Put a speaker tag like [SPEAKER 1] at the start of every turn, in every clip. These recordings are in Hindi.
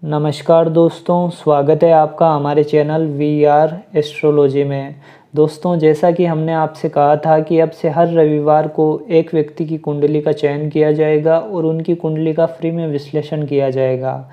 [SPEAKER 1] नमस्कार दोस्तों, स्वागत है आपका हमारे चैनल वी आर एस्ट्रोलॉजी में। दोस्तों, जैसा कि हमने आपसे कहा था कि अब से हर रविवार को एक व्यक्ति की कुंडली का चयन किया जाएगा और उनकी कुंडली का फ्री में विश्लेषण किया जाएगा।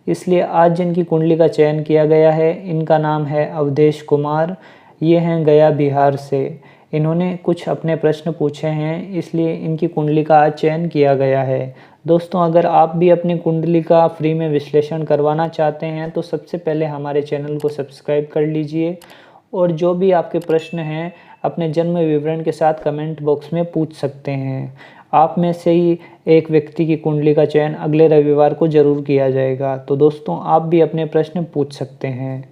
[SPEAKER 1] इसलिए आज जिनकी कुंडली का चयन किया गया है, इनका नाम है अवधेश कुमार। ये हैं गया बिहार से। इन्होंने कुछ अपने प्रश्न पूछे हैं, इसलिए इनकी कुंडली का आज चयन किया गया है। दोस्तों, अगर आप भी अपनी कुंडली का फ्री में विश्लेषण करवाना चाहते हैं तो सबसे पहले हमारे चैनल को सब्सक्राइब कर लीजिए और जो भी आपके प्रश्न हैं अपने जन्म विवरण के साथ कमेंट बॉक्स में पूछ सकते हैं। आप में से ही एक व्यक्ति की कुंडली का चयन अगले रविवार को ज़रूर किया जाएगा। तो दोस्तों, आप भी अपने प्रश्न पूछ सकते हैं।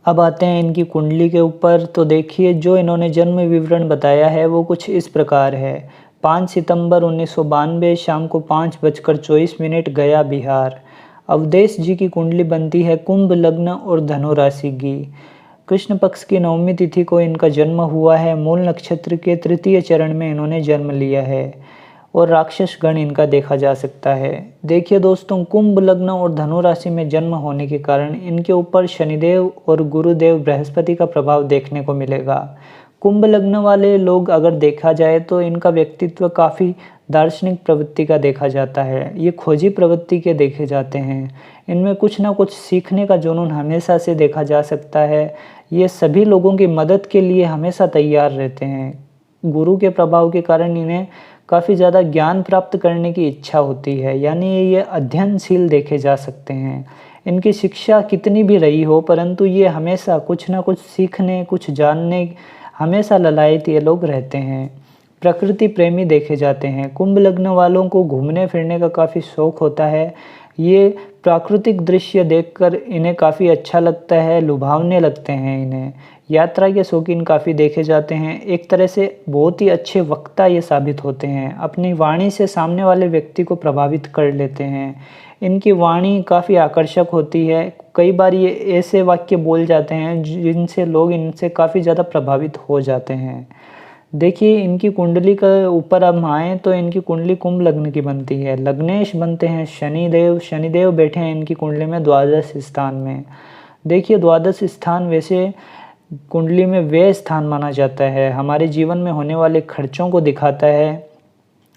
[SPEAKER 1] अब आते हैं इनकी कुंडली के ऊपर। तो देखिए, जो इन्होंने जन्म विवरण बताया है वो कुछ इस प्रकार है। 5 सितंबर 1992 शाम को 5:24 गया बिहार। अवधेश जी की कुंडली बनती है कुंभ लग्न और धनु राशि की। कृष्ण पक्ष की नवमी तिथि को इनका जन्म हुआ है। मूल नक्षत्र के तृतीय चरण में इन्होंने जन्म लिया है और राक्षस गण इनका देखा जा सकता है। देखिए दोस्तों, कुंभ लग्न और धनु राशि में जन्म होने के कारण इनके ऊपर शनिदेव और गुरुदेव बृहस्पति का प्रभाव देखने को मिलेगा। कुंभ लग्न वाले लोग अगर देखा जाए तो इनका व्यक्तित्व काफ़ी दार्शनिक प्रवृत्ति का देखा जाता है। ये खोजी प्रवृत्ति के देखे जाते हैं। इनमें कुछ ना कुछ सीखने का जुनून हमेशा से देखा जा सकता है। ये सभी लोगों की मदद के लिए हमेशा तैयार रहते हैं। गुरु के प्रभाव के कारण इन्हें काफ़ी ज़्यादा ज्ञान प्राप्त करने की इच्छा होती है, यानी ये अध्ययनशील देखे जा सकते हैं। इनकी शिक्षा कितनी भी रही हो, परंतु ये हमेशा कुछ ना कुछ सीखने, कुछ जानने हमेशा ललायत ये लोग रहते हैं। प्रकृति प्रेमी देखे जाते हैं। कुंभ लग्न वालों को घूमने फिरने का काफ़ी शौक होता है। ये प्राकृतिक दृश्य देखकर इन्हें काफ़ी अच्छा लगता है, लुभावने लगते हैं इन्हें। यात्रा के शौकीन काफ़ी देखे जाते हैं। एक तरह से बहुत ही अच्छे वक्ता ये साबित होते हैं। अपनी वाणी से सामने वाले व्यक्ति को प्रभावित कर लेते हैं। इनकी वाणी काफ़ी आकर्षक होती है। कई बार ये ऐसे वाक्य बोल जाते हैं जिनसे लोग इनसे काफ़ी ज़्यादा प्रभावित हो जाते हैं। देखिए, इनकी कुंडली के ऊपर अब आएँ तो इनकी कुंडली कुंभ लग्न की बनती है। लग्नेश बनते हैं शनिदेव। शनिदेव बैठे हैं इनकी कुंडली में द्वादश स्थान में। देखिए, द्वादश स्थान वैसे कुंडली में व्यय स्थान माना जाता है। हमारे जीवन में होने वाले खर्चों को दिखाता है।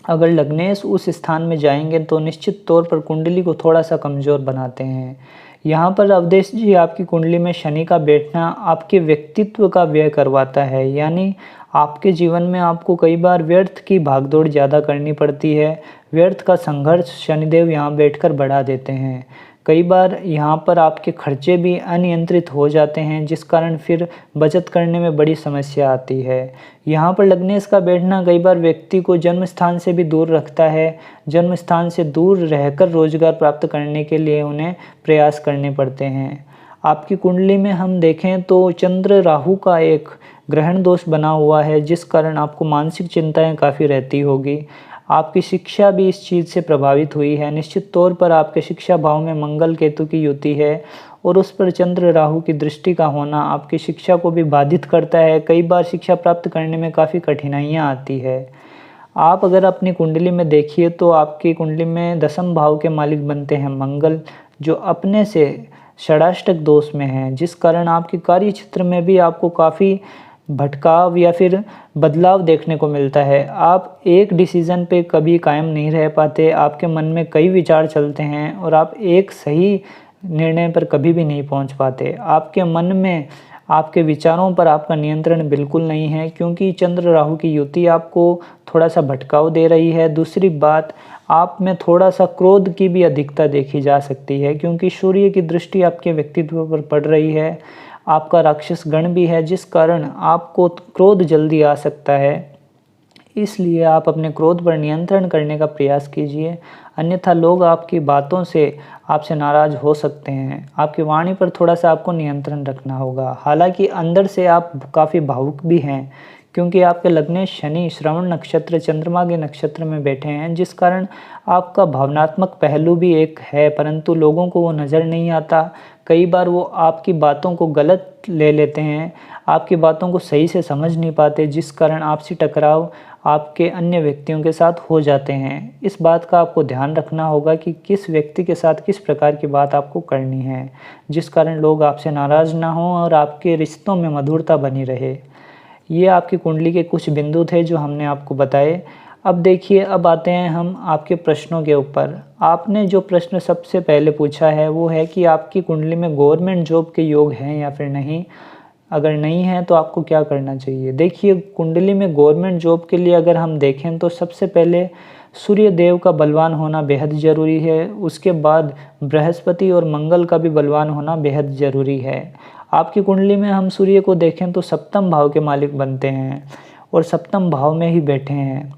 [SPEAKER 1] अगर लग्नेश उस स्थान में जाएंगे तो निश्चित तौर पर कुंडली को थोड़ा सा कमज़ोर बनाते हैं। यहाँ पर अवधेश जी, आपकी कुंडली में शनि का बैठना आपके व्यक्तित्व का व्यय करवाता है, यानी आपके जीवन में आपको कई बार व्यर्थ की भागदौड़ ज़्यादा करनी पड़ती है। व्यर्थ का संघर्ष शनिदेव यहाँ बैठकर बढ़ा देते हैं। कई बार यहाँ पर आपके खर्चे भी अनियंत्रित हो जाते हैं, जिस कारण फिर बचत करने में बड़ी समस्या आती है। यहाँ पर लग्नेश का बैठना कई बार व्यक्ति को जन्म स्थान से भी दूर रखता है। जन्म स्थान से दूर रहकर रोजगार प्राप्त करने के लिए उन्हें प्रयास करने पड़ते हैं। आपकी कुंडली में हम देखें तो चंद्र राहु का एक ग्रहण दोष बना हुआ है, जिस कारण आपको मानसिक चिंताएं काफ़ी रहती होगी। आपकी शिक्षा भी इस चीज़ से प्रभावित हुई है। निश्चित तौर पर आपके शिक्षा भाव में मंगल केतु की युति है और उस पर चंद्र राहु की दृष्टि का होना आपकी शिक्षा को भी बाधित करता है। कई बार शिक्षा प्राप्त करने में काफ़ी कठिनाइयाँ आती है। आप अगर अपनी कुंडली में देखिए तो आपकी कुंडली में दसम भाव के मालिक बनते हैं मंगल, जो अपने से षडाष्टक दोष में है, जिस कारण आपके कार्य क्षेत्र में भी आपको काफ़ी भटकाव या फिर बदलाव देखने को मिलता है। आप एक डिसीज़न पे कभी कायम नहीं रह पाते। आपके मन में कई विचार चलते हैं और आप एक सही निर्णय पर कभी भी नहीं पहुंच पाते। आपके मन में आपके विचारों पर आपका नियंत्रण बिल्कुल नहीं है, क्योंकि चंद्र राहु की युति आपको थोड़ा सा भटकाव दे रही है। दूसरी बात, आप में थोड़ा सा क्रोध की भी अधिकता देखी जा सकती है, क्योंकि सूर्य की दृष्टि आपके व्यक्तित्व पर पड़ रही है। आपका राक्षस गण भी है, जिस कारण आपको क्रोध जल्दी आ सकता है। इसलिए आप अपने क्रोध पर नियंत्रण करने का प्रयास कीजिए, अन्यथा लोग आपकी बातों से आपसे नाराज़ हो सकते हैं। आपकी वाणी पर थोड़ा सा आपको नियंत्रण रखना होगा। हालांकि अंदर से आप काफ़ी भावुक भी हैं, क्योंकि आपके लग्नेश शनि श्रवण नक्षत्र चंद्रमा के नक्षत्र में बैठे हैं, जिस कारण आपका भावनात्मक पहलू भी एक है, परंतु लोगों को वो नज़र नहीं आता। कई बार वो आपकी बातों को गलत ले लेते हैं, आपकी बातों को सही से समझ नहीं पाते, जिस कारण आपसी टकराव आपके अन्य व्यक्तियों के साथ हो जाते हैं। इस बात का आपको ध्यान रखना होगा कि किस व्यक्ति के साथ किस प्रकार की बात आपको करनी है, जिस कारण लोग आपसे नाराज़ ना हों और आपके रिश्तों में मधुरता बनी रहे। ये आपकी कुंडली के कुछ बिंदु थे जो हमने आपको बताए। अब देखिए, अब आते हैं हम आपके प्रश्नों के ऊपर। आपने जो प्रश्न सबसे पहले पूछा है वो है कि आपकी कुंडली में गवर्नमेंट जॉब के योग हैं या फिर नहीं। अगर नहीं है तो आपको क्या करना चाहिए। देखिए, कुंडली में गवर्नमेंट जॉब के लिए अगर हम देखें तो सबसे पहले सूर्य देव का बलवान होना बेहद ज़रूरी है। उसके बाद बृहस्पति और मंगल का भी बलवान होना बेहद ज़रूरी है। आपकी कुंडली में हम सूर्य को देखें तो सप्तम भाव के मालिक बनते हैं और सप्तम भाव में ही बैठे हैं।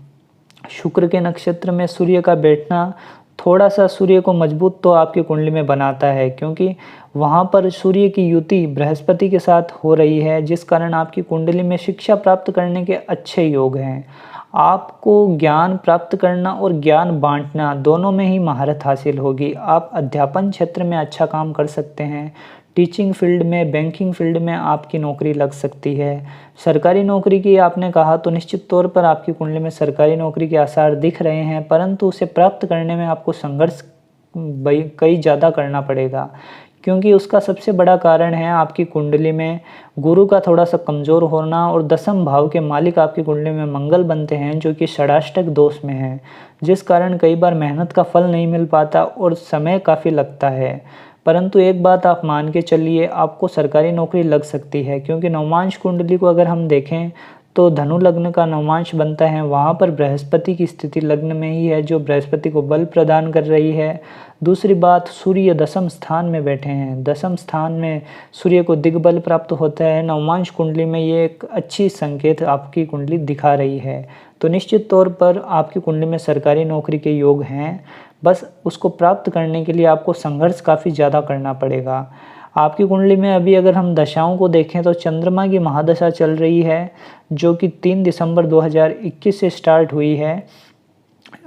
[SPEAKER 1] शुक्र के नक्षत्र में सूर्य का बैठना थोड़ा सा सूर्य को मजबूत तो आपकी कुंडली में बनाता है, क्योंकि वहाँ पर सूर्य की युति बृहस्पति के साथ हो रही है, जिस कारण आपकी कुंडली में शिक्षा प्राप्त करने के अच्छे योग हैं। आपको ज्ञान प्राप्त करना और ज्ञान बांटना दोनों में ही महारत हासिल होगी। आप अध्यापन क्षेत्र में अच्छा काम कर सकते हैं। टीचिंग फील्ड में, बैंकिंग फील्ड में आपकी नौकरी लग सकती है। सरकारी नौकरी की आपने कहा तो निश्चित तौर पर आपकी कुंडली में सरकारी नौकरी के आसार दिख रहे हैं, परंतु उसे प्राप्त करने में आपको संघर्ष कई ज़्यादा करना पड़ेगा, क्योंकि उसका सबसे बड़ा कारण है आपकी कुंडली में गुरु का थोड़ा सा कमज़ोर होना और दसम भाव के मालिक आपकी कुंडली में मंगल बनते हैं, जो कि षडाष्टक दोष में हैं, जिस कारण कई बार मेहनत का फल नहीं मिल पाता और समय काफ़ी लगता है। परंतु एक बात आप मान के चलिए, आपको सरकारी नौकरी लग सकती है, क्योंकि नवमांश कुंडली को अगर हम देखें तो धनु लग्न का नवमांश बनता है। वहाँ पर बृहस्पति की स्थिति लग्न में ही है, जो बृहस्पति को बल प्रदान कर रही है। दूसरी बात, सूर्य दसम स्थान में बैठे हैं। दसम स्थान में सूर्य को दिग्बल प्राप्त होता है। नवमांश कुंडली में ये एक अच्छी संकेत आपकी कुंडली दिखा रही है। तो निश्चित तौर पर आपकी कुंडली में सरकारी नौकरी के योग हैं, बस उसको प्राप्त करने के लिए आपको संघर्ष काफ़ी ज़्यादा करना पड़ेगा। आपकी कुंडली में अभी अगर हम दशाओं को देखें तो चंद्रमा की महादशा चल रही है, जो कि 3 दिसंबर 2021 से स्टार्ट हुई है।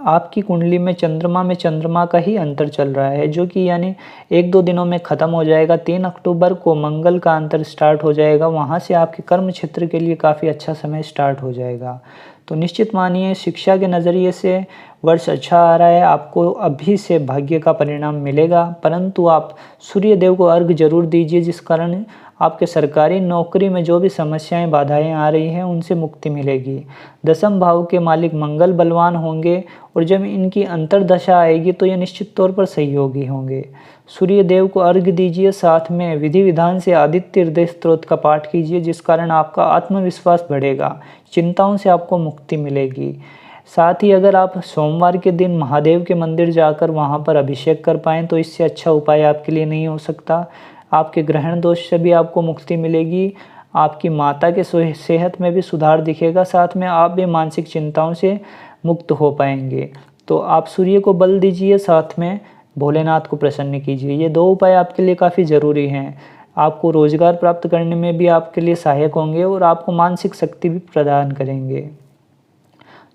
[SPEAKER 1] आपकी कुंडली में चंद्रमा का ही अंतर चल रहा है, जो कि यानी 1-2 दिनों में ख़त्म हो जाएगा। 3 अक्टूबर को मंगल का अंतर स्टार्ट हो जाएगा। वहाँ से आपके कर्म क्षेत्र के लिए काफ़ी अच्छा समय स्टार्ट हो जाएगा। तो निश्चित मानिए, शिक्षा के नज़रिए से वर्ष अच्छा आ रहा है। आपको अभी से भाग्य का परिणाम मिलेगा, परंतु आप सूर्य देव को अर्घ जरूर दीजिए, जिस कारण आपके सरकारी नौकरी में जो भी समस्याएं बाधाएं आ रही हैं उनसे मुक्ति मिलेगी। दसम भाव के मालिक मंगल बलवान होंगे और जब इनकी अंतर्दशा आएगी तो ये निश्चित तौर पर सहयोगी होंगे। सूर्य देव को अर्घ दीजिए, साथ में विधि विधान से आदित्य हृदय स्तोत्र का पाठ कीजिए, जिस कारण आपका आत्मविश्वास बढ़ेगा, चिंताओं से आपको मुक्ति मिलेगी। साथ ही अगर आप सोमवार के दिन महादेव के मंदिर जाकर वहाँ पर अभिषेक कर पाएँ तो इससे अच्छा उपाय आपके लिए नहीं हो सकता। आपके ग्रहण दोष से भी आपको मुक्ति मिलेगी, आपकी माता के सेहत में भी सुधार दिखेगा, साथ में आप भी मानसिक चिंताओं से मुक्त हो पाएंगे। तो आप सूर्य को बल दीजिए, साथ में भोलेनाथ को प्रसन्न कीजिए। ये 2 उपाय आपके लिए काफ़ी ज़रूरी हैं। आपको रोज़गार प्राप्त करने में भी आपके लिए सहायक होंगे और आपको मानसिक शक्ति भी प्रदान करेंगे।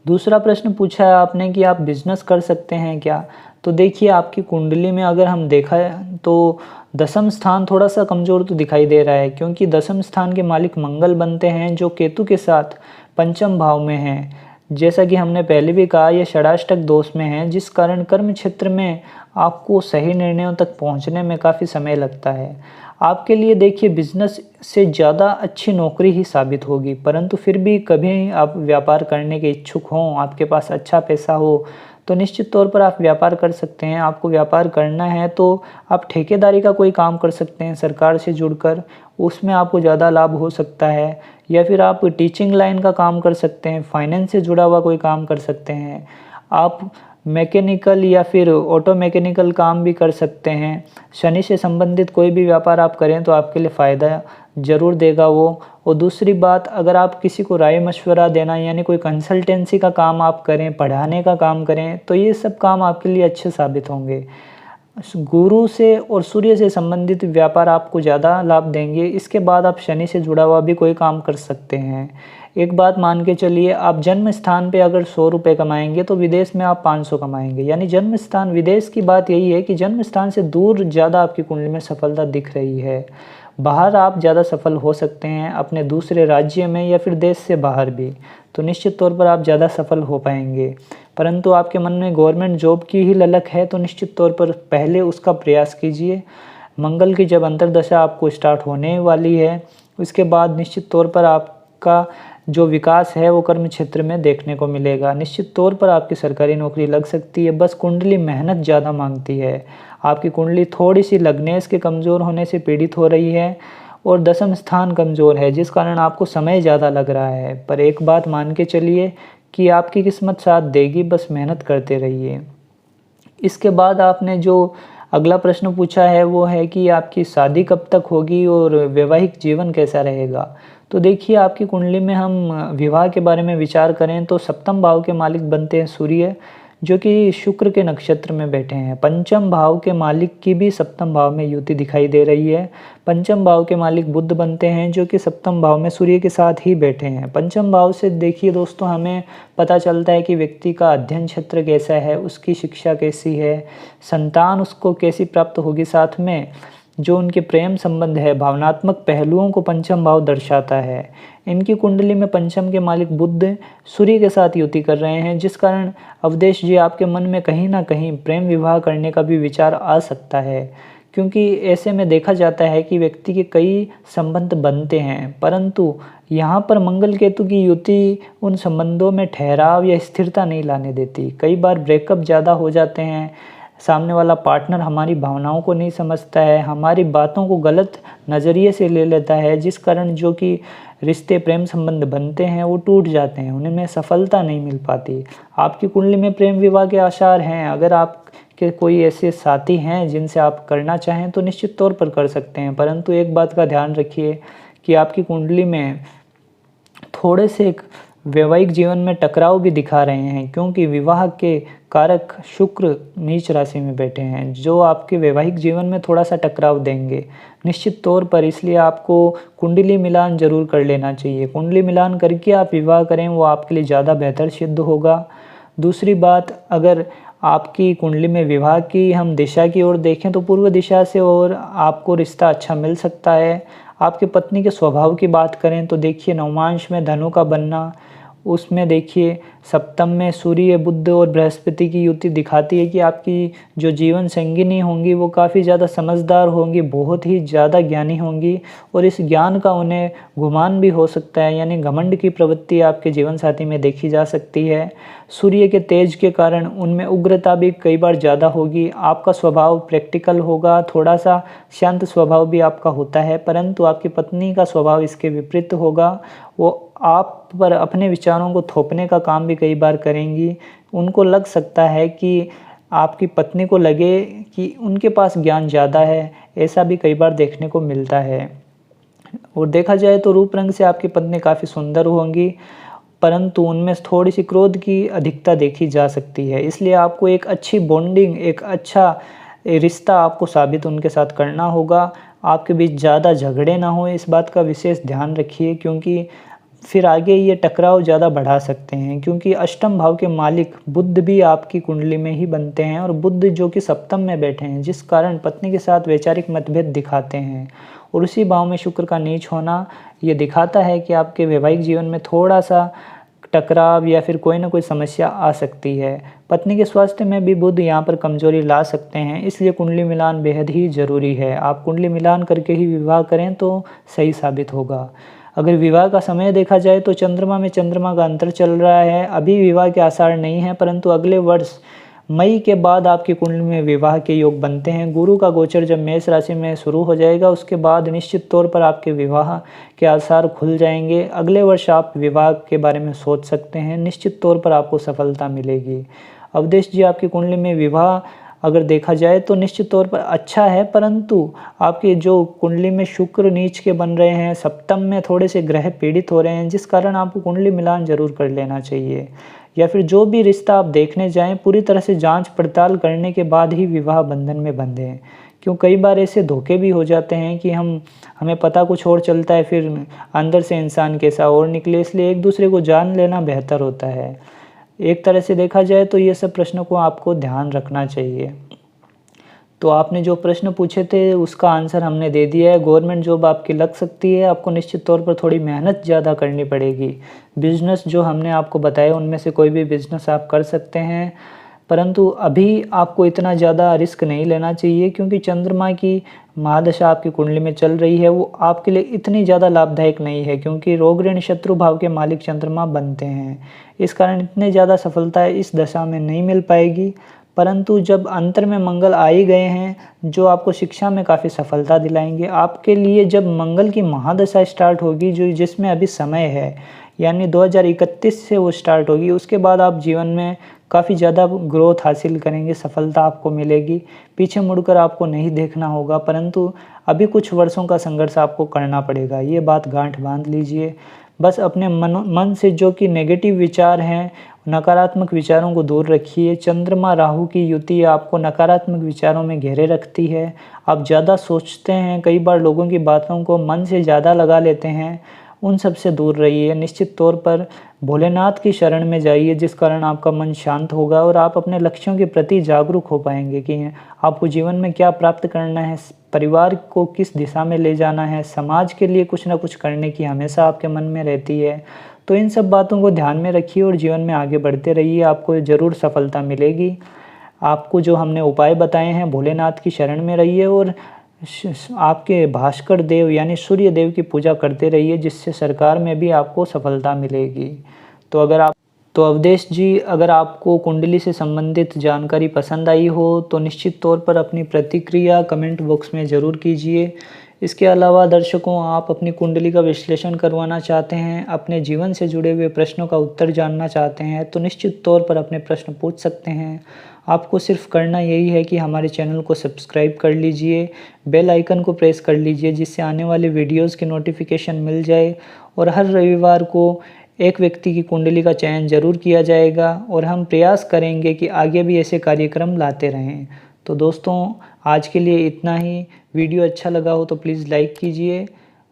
[SPEAKER 1] दूसरा प्रश्न पूछा है आपने कि आप बिज़नेस कर सकते हैं क्या। तो देखिए, आपकी कुंडली में अगर हम देखा तो दसम स्थान थोड़ा सा कमज़ोर तो दिखाई दे रहा है, क्योंकि दसम स्थान के मालिक मंगल बनते हैं, जो केतु के साथ पंचम भाव में हैं। जैसा कि हमने पहले भी कहा, ये षडाष्टक दोष में है, जिस कारण कर्म क्षेत्र में आपको सही निर्णयों तक पहुंचने में काफ़ी समय लगता है। आपके लिए देखिए, बिजनेस से ज़्यादा अच्छी नौकरी ही साबित होगी, परंतु फिर भी कभी आप व्यापार करने के इच्छुक हों, आपके पास अच्छा पैसा हो, तो निश्चित तौर पर आप व्यापार कर सकते हैं। आपको व्यापार करना है तो आप ठेकेदारी का कोई काम कर सकते हैं सरकार से जुड़कर, उसमें आपको ज़्यादा लाभ हो सकता है। या फिर आप टीचिंग लाइन का काम कर सकते हैं, फाइनेंस से जुड़ा हुआ कोई काम कर सकते हैं। आप मैकेनिकल या फिर ऑटो मैकेनिकल काम भी कर सकते हैं। शनि से संबंधित कोई भी व्यापार आप करें तो आपके लिए फ़ायदा ज़रूर देगा वो। और दूसरी बात, अगर आप किसी को राय मशवरा देना यानी कोई कंसल्टेंसी का काम आप करें, पढ़ाने का काम करें, तो ये सब काम आपके लिए अच्छे साबित होंगे। गुरु से और सूर्य से संबंधित व्यापार आपको ज़्यादा लाभ देंगे। इसके बाद आप शनि से जुड़ा हुआ भी कोई काम कर सकते हैं। एक बात मान के चलिए, आप जन्म स्थान पे अगर 100 रुपये कमाएंगे तो विदेश में आप 500 कमाएंगे। यानी जन्म स्थान, विदेश की बात यही है कि जन्म स्थान से दूर ज़्यादा आपकी कुंडली में सफलता दिख रही है। बाहर आप ज़्यादा सफल हो सकते हैं, अपने दूसरे राज्य में या फिर देश से बाहर भी, तो निश्चित तौर पर आप ज़्यादा सफल हो पाएंगे। परंतु आपके मन में गवर्नमेंट जॉब की ही ललक है तो निश्चित तौर पर पहले उसका प्रयास कीजिए। मंगल की जब अंतर्दशा आपको स्टार्ट होने वाली है, उसके बाद निश्चित तौर पर आपका जो विकास है वो कर्म क्षेत्र में देखने को मिलेगा। निश्चित तौर पर आपकी सरकारी नौकरी लग सकती है, बस कुंडली मेहनत ज़्यादा मांगती है। आपकी कुंडली थोड़ी सी लग्नेश के कमज़ोर होने से पीड़ित हो रही है और दसम स्थान कमज़ोर है, जिस कारण आपको समय ज़्यादा लग रहा है। पर एक बात मान के चलिए कि आपकी किस्मत साथ देगी, बस मेहनत करते रहिए। इसके बाद आपने जो अगला प्रश्न पूछा है वो है कि आपकी शादी कब तक होगी और वैवाहिक जीवन कैसा रहेगा। तो देखिए, आपकी कुंडली में हम विवाह के बारे में विचार करें तो सप्तम भाव के मालिक बनते हैं सूर्य, जो कि शुक्र के नक्षत्र में बैठे हैं। पंचम भाव के मालिक की भी सप्तम भाव में युति दिखाई दे रही है। पंचम भाव के मालिक बुध बनते हैं, जो कि सप्तम भाव में सूर्य के साथ ही बैठे हैं। पंचम भाव से देखिए दोस्तों, हमें पता चलता है कि व्यक्ति का अध्ययन क्षेत्र कैसा है, उसकी शिक्षा कैसी है, संतान उसको कैसी प्राप्त होगी, साथ में जो उनके प्रेम संबंध है, भावनात्मक पहलुओं को पंचम भाव दर्शाता है। इनकी कुंडली में पंचम के मालिक बुध सूर्य के साथ युति कर रहे हैं, जिस कारण अवधेश जी आपके मन में कहीं ना कहीं प्रेम विवाह करने का भी विचार आ सकता है, क्योंकि ऐसे में देखा जाता है कि व्यक्ति के कई संबंध बनते हैं, परंतु यहाँ पर मंगल केतु की युति उन संबंधों में ठहराव या स्थिरता नहीं लाने देती। कई बार ब्रेकअप ज़्यादा हो जाते हैं, सामने वाला पार्टनर हमारी भावनाओं को नहीं समझता है, हमारी बातों को गलत नज़रिए से ले लेता है, जिस कारण जो कि रिश्ते प्रेम संबंध बनते हैं वो टूट जाते हैं, उनमें सफलता नहीं मिल पाती। आपकी कुंडली में प्रेम विवाह के आसार हैं। अगर आपके कोई ऐसे साथी हैं जिनसे आप करना चाहें तो निश्चित तौर पर कर सकते हैं, परंतु एक बात का ध्यान रखिए कि आपकी कुंडली में थोड़े से एक वैवाहिक जीवन में टकराव भी दिखा रहे हैं, क्योंकि विवाह के कारक शुक्र नीच राशि में बैठे हैं, जो आपके वैवाहिक जीवन में थोड़ा सा टकराव देंगे निश्चित तौर पर। इसलिए आपको कुंडली मिलान जरूर कर लेना चाहिए। कुंडली मिलान करके आप विवाह करें, वो आपके लिए ज़्यादा बेहतर सिद्ध होगा। दूसरी बात, अगर आपकी कुंडली में विवाह की हम दिशा की ओर देखें तो पूर्व दिशा से और आपको रिश्ता अच्छा मिल सकता है। आपकी पत्नी के स्वभाव की बात करें तो देखिए, नवमांश में धनु का बनना, उसमें देखिए सप्तम में सूर्य, बुध और बृहस्पति की युति दिखाती है कि आपकी जो जीवन संगिनी होंगी वो काफ़ी ज़्यादा समझदार होंगी, बहुत ही ज़्यादा ज्ञानी होंगी, और इस ज्ञान का उन्हें गुमान भी हो सकता है, यानी घमंड की प्रवृत्ति आपके जीवन साथी में देखी जा सकती है। सूर्य के तेज के कारण उनमें उग्रता भी कई बार ज़्यादा होगी। आपका स्वभाव प्रैक्टिकल होगा, थोड़ा सा शांत स्वभाव भी आपका होता है, परंतु आपकी पत्नी का स्वभाव इसके विपरीत होगा। वो आप पर अपने विचारों को थोपने का काम भी कई बार करेंगी। उनको लग सकता है कि आपकी पत्नी को लगे कि उनके पास ज्ञान ज़्यादा है, ऐसा भी कई बार देखने को मिलता है। और देखा जाए तो रूप रंग से आपकी पत्नी काफ़ी सुंदर होंगी, परंतु उनमें थोड़ी सी क्रोध की अधिकता देखी जा सकती है। इसलिए आपको एक अच्छी बॉन्डिंग, एक अच्छा रिश्ता आपको साबित उनके साथ करना होगा। आपके बीच ज़्यादा झगड़े ना हो, इस बात का विशेष ध्यान रखिए, क्योंकि फिर आगे ये टकराव ज़्यादा बढ़ा सकते हैं। क्योंकि अष्टम भाव के मालिक बुध भी आपकी कुंडली में ही बनते हैं, और बुध जो कि सप्तम में बैठे हैं, जिस कारण पत्नी के साथ वैचारिक मतभेद दिखाते हैं। और उसी भाव में शुक्र का नीच होना ये दिखाता है कि आपके वैवाहिक जीवन में थोड़ा सा टकराव या फिर कोई ना कोई समस्या आ सकती है। पत्नी के स्वास्थ्य में भी बुध यहाँ पर कमजोरी ला सकते हैं, इसलिए कुंडली मिलान बेहद ही ज़रूरी है। आप कुंडली मिलान करके ही विवाह करें तो सही साबित होगा। अगर विवाह का समय देखा जाए तो चंद्रमा में चंद्रमा का अंतर चल रहा है, अभी विवाह के आसार नहीं हैं, परंतु अगले वर्ष मई के बाद आपकी कुंडली में विवाह के योग बनते हैं। गुरु का गोचर जब मेष राशि में शुरू हो जाएगा, उसके बाद निश्चित तौर पर आपके विवाह के आसार खुल जाएंगे। अगले वर्ष आप विवाह के बारे में सोच सकते हैं, निश्चित तौर पर आपको सफलता मिलेगी। अवधेश जी, आपकी कुंडली में विवाह अगर देखा जाए तो निश्चित तौर पर अच्छा है, परंतु आपकी जो कुंडली में शुक्र नीच के बन रहे हैं, सप्तम में थोड़े से ग्रह पीड़ित हो रहे हैं, जिस कारण आपको कुंडली मिलान जरूर कर लेना चाहिए। या फिर जो भी रिश्ता आप देखने जाएं, पूरी तरह से जांच पड़ताल करने के बाद ही विवाह बंधन में बंधें। क्यों कई बार ऐसे धोखे भी हो जाते हैं कि हमें पता कुछ और चलता है, फिर अंदर से इंसान कैसा और निकले। इसलिए एक दूसरे को जान लेना बेहतर होता है। एक तरह से देखा जाए तो ये सब प्रश्नों को आपको ध्यान रखना चाहिए। तो आपने जो प्रश्न पूछे थे उसका आंसर हमने दे दिया है। गवर्नमेंट जॉब आपकी लग सकती है, आपको निश्चित तौर पर थोड़ी मेहनत ज़्यादा करनी पड़ेगी। बिज़नेस जो हमने आपको बताया उनमें से कोई भी बिज़नेस आप कर सकते हैं, परंतु अभी आपको इतना ज़्यादा रिस्क नहीं लेना चाहिए, क्योंकि चंद्रमा की महादशा आपकी कुंडली में चल रही है, वो आपके लिए इतनी ज़्यादा लाभदायक नहीं है, क्योंकि रोग ऋण शत्रु भाव के मालिक चंद्रमा बनते हैं। इस कारण इतने ज़्यादा सफलता इस दशा में नहीं मिल पाएगी। परंतु जब अंतर में मंगल आ ही गए हैं, जो आपको शिक्षा में काफ़ी सफलता दिलाएंगे। आपके लिए जब मंगल की महादशा स्टार्ट होगी, जो जिसमें अभी समय है, यानी 2031 से वो स्टार्ट होगी, उसके बाद आप जीवन में काफ़ी ज़्यादा ग्रोथ हासिल करेंगे, सफलता आपको मिलेगी। पीछे मुड़कर आपको नहीं देखना होगा, परंतु अभी कुछ वर्षों का संघर्ष आपको करना पड़ेगा, ये बात गांठ बांध लीजिए। बस अपने मन से जो कि नेगेटिव विचार हैं, नकारात्मक विचारों को दूर रखिए। चंद्रमा राहु की युति आपको नकारात्मक विचारों में घेरे रखती है। आप ज़्यादा सोचते हैं, कई बार लोगों की बातों को मन से ज़्यादा लगा लेते हैं, उन सब से दूर रहिए। निश्चित तौर पर भोलेनाथ की शरण में जाइए, जिस कारण आपका मन शांत होगा और आप अपने लक्ष्यों के प्रति जागरूक हो पाएंगे कि आपको जीवन में क्या प्राप्त करना है, परिवार को किस दिशा में ले जाना है, समाज के लिए कुछ ना कुछ करने की हमेशा आपके मन में रहती है। तो इन सब बातों को ध्यान में रखिए और जीवन में आगे बढ़ते रहिए, आपको ज़रूर सफलता मिलेगी। आपको जो हमने उपाय बताए हैं, भोलेनाथ की शरण में रहिए और आपके भास्कर देव यानी सूर्य देव की पूजा करते रहिए, जिससे सरकार में भी आपको सफलता मिलेगी। तो अवधेश जी, अगर आपको कुंडली से संबंधित जानकारी पसंद आई हो तो निश्चित तौर पर अपनी प्रतिक्रिया कमेंट बॉक्स में ज़रूर कीजिए। इसके अलावा दर्शकों, आप अपनी कुंडली का विश्लेषण करवाना चाहते हैं, अपने जीवन से जुड़े हुए प्रश्नों का उत्तर जानना चाहते हैं, तो निश्चित तौर पर अपने प्रश्न पूछ सकते हैं। आपको सिर्फ करना यही है कि हमारे चैनल को सब्सक्राइब कर लीजिए, बेल आइकन को प्रेस कर लीजिए, जिससे आने वाले वीडियोस की नोटिफिकेशन मिल जाए। और हर रविवार को एक व्यक्ति की कुंडली का चयन ज़रूर किया जाएगा और हम प्रयास करेंगे कि आगे भी ऐसे कार्यक्रम लाते रहें। तो दोस्तों, आज के लिए इतना ही। वीडियो अच्छा लगा हो तो प्लीज़ लाइक कीजिए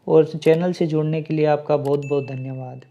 [SPEAKER 1] और चैनल से जुड़ने के लिए आपका बहुत बहुत धन्यवाद।